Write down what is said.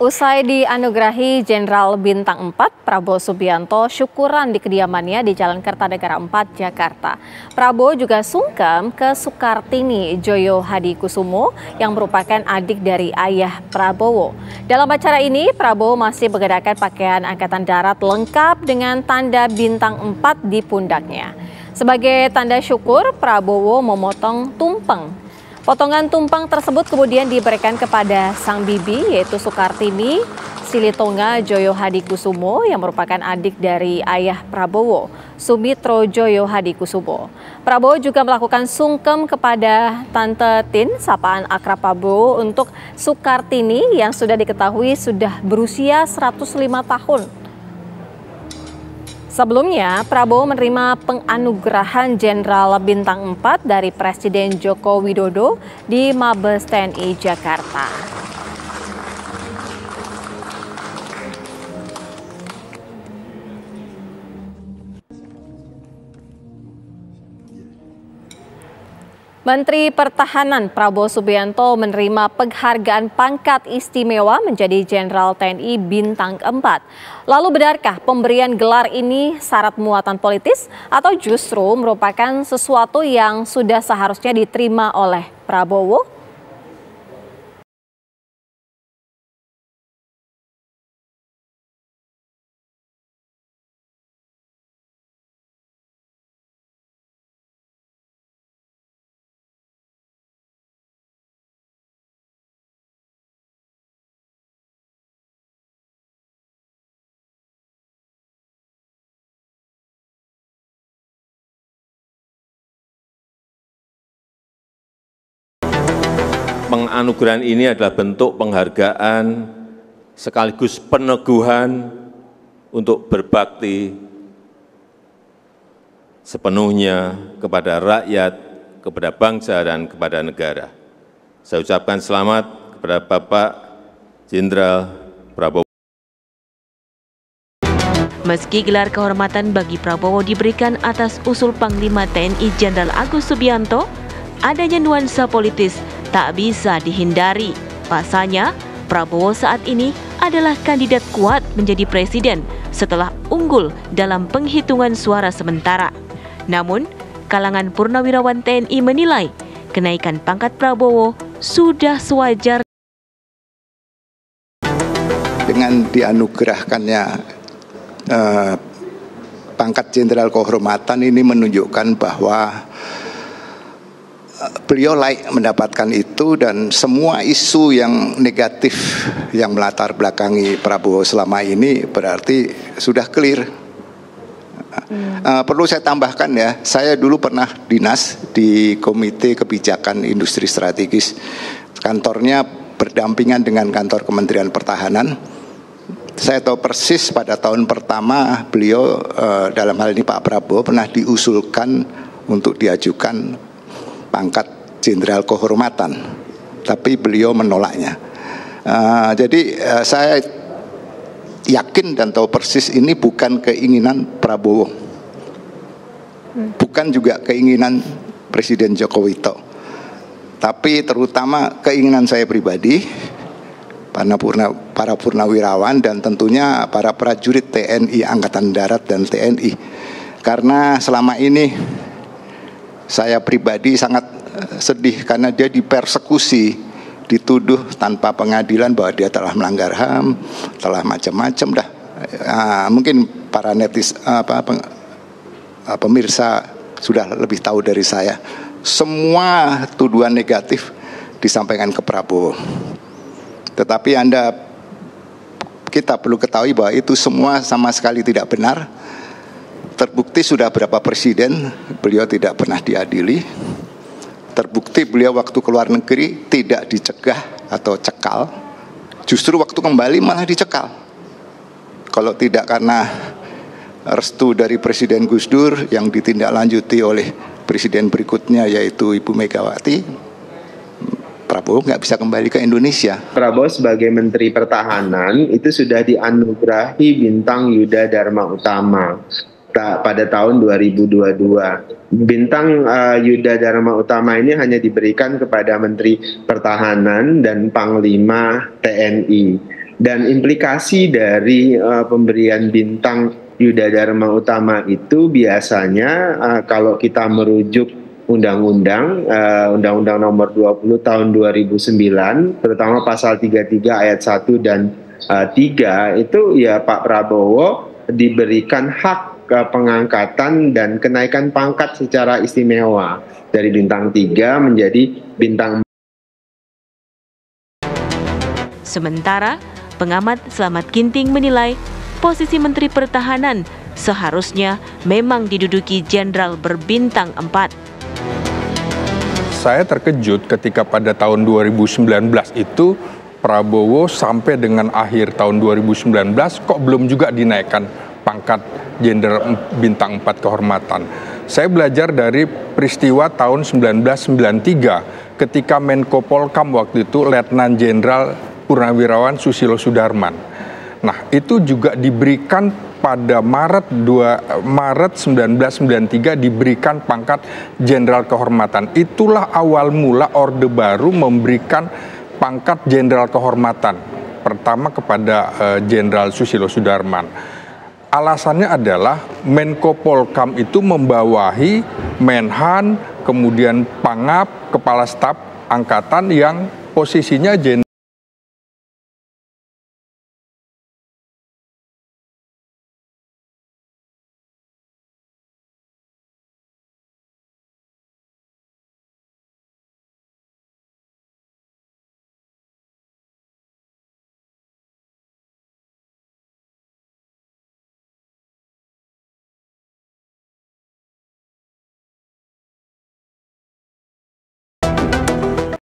Usai dianugerahi Jenderal Bintang 4, Prabowo Subianto syukuran di kediamannya di Jalan Kertanegara 4, Jakarta. Prabowo juga sungkem ke Sukartini Joyo Hadikusumo yang merupakan adik dari ayah Prabowo. Dalam acara ini, Prabowo masih mengenakan pakaian Angkatan Darat lengkap dengan tanda Bintang 4 di pundaknya. Sebagai tanda syukur, Prabowo memotong tumpeng. Potongan tumpeng tersebut kemudian diberikan kepada sang bibi, yaitu Sukartini Silitonga Joyo Hadikusumo yang merupakan adik dari ayah Prabowo, Sumitro Joyo Hadikusumo. Prabowo juga melakukan sungkem kepada Tante Tin, sapaan akrab Prabowo, untuk Sukartini yang sudah diketahui sudah berusia 105 tahun. Sebelumnya, Prabowo menerima penganugerahan Jenderal Bintang 4 dari Presiden Joko Widodo di Mabes TNI Jakarta. Menteri Pertahanan Prabowo Subianto menerima penghargaan pangkat istimewa menjadi Jenderal TNI Bintang 4. Lalu benarkah pemberian gelar ini syarat muatan politis atau justru merupakan sesuatu yang sudah seharusnya diterima oleh Prabowo? Penganugerahan ini adalah bentuk penghargaan sekaligus peneguhan untuk berbakti sepenuhnya kepada rakyat, kepada bangsa, dan kepada negara. Saya ucapkan selamat kepada Bapak Jenderal Prabowo. Meski gelar kehormatan bagi Prabowo diberikan atas usul Panglima TNI Jenderal Agus Subianto, adanya nuansa politis tak bisa dihindari. Pasalnya, Prabowo saat ini adalah kandidat kuat menjadi presiden setelah unggul dalam penghitungan suara sementara. Namun, kalangan purnawirawan TNI menilai kenaikan pangkat Prabowo sudah sewajar. Dengan dianugerahkannya pangkat jenderal kehormatan ini menunjukkan bahwa beliau layak mendapatkan itu, dan semua isu yang negatif yang melatar belakangi Prabowo selama ini berarti sudah clear. Perlu saya tambahkan ya, saya dulu pernah dinas di Komite Kebijakan Industri Strategis. Kantornya berdampingan dengan kantor Kementerian Pertahanan. Saya tahu persis pada tahun pertama beliau, dalam hal ini Pak Prabowo, pernah diusulkan untuk diajukan pangkat jenderal kehormatan, tapi beliau menolaknya. Jadi saya yakin dan tahu persis ini bukan keinginan Prabowo, bukan juga keinginan Presiden Joko Widodo, tapi terutama keinginan saya pribadi, para purnawirawan, dan tentunya para prajurit TNI Angkatan Darat dan TNI. Karena selama ini saya pribadi sangat sedih karena dia dipersekusi, dituduh tanpa pengadilan bahwa dia telah melanggar HAM, telah macam-macam dah. Mungkin para pemirsa sudah lebih tahu dari saya. Semua tuduhan negatif disampaikan ke Prabowo. Tetapi kita perlu ketahui bahwa itu semua sama sekali tidak benar. Terbukti sudah berapa presiden beliau tidak pernah diadili. Terbukti beliau waktu keluar negeri tidak dicegah atau cekal. Justru waktu kembali malah dicekal. Kalau tidak karena restu dari Presiden Gus Dur yang ditindaklanjuti oleh presiden berikutnya yaitu Ibu Megawati, Prabowo nggak bisa kembali ke Indonesia. Prabowo sebagai Menteri Pertahanan itu sudah dianugerahi Bintang Yuda Dharma Utama pada tahun 2022. Bintang Yuda Dharma Utama ini hanya diberikan kepada Menteri Pertahanan dan Panglima TNI. Dan implikasi dari pemberian bintang Yuda Dharma Utama itu biasanya kalau kita merujuk Undang-Undang Nomor 20 Tahun 2009, terutama pasal 33 ayat 1 dan 3, itu ya Pak Prabowo diberikan hak pengangkatan dan kenaikan pangkat secara istimewa dari bintang 3 menjadi bintang. Sementara, pengamat Slamet Ginting menilai posisi Menteri Pertahanan seharusnya memang diduduki Jenderal berbintang 4. Saya terkejut ketika pada tahun 2019 itu Prabowo sampai dengan akhir tahun 2019 kok belum juga dinaikkan pangkat Jenderal bintang 4 kehormatan. Saya belajar dari peristiwa tahun 1993 ketika Menko Polkam waktu itu Letnan Jenderal Purnawirawan Susilo Sudarman. Nah, itu juga diberikan pada Maret 1993 diberikan pangkat Jenderal Kehormatan. Itulah awal mula Orde Baru memberikan pangkat Jenderal Kehormatan pertama kepada Jenderal Susilo Sudarman. Alasannya adalah Menko Polkam itu membawahi Menhan, kemudian Pangap, Kepala Staf Angkatan yang posisinya Jenderal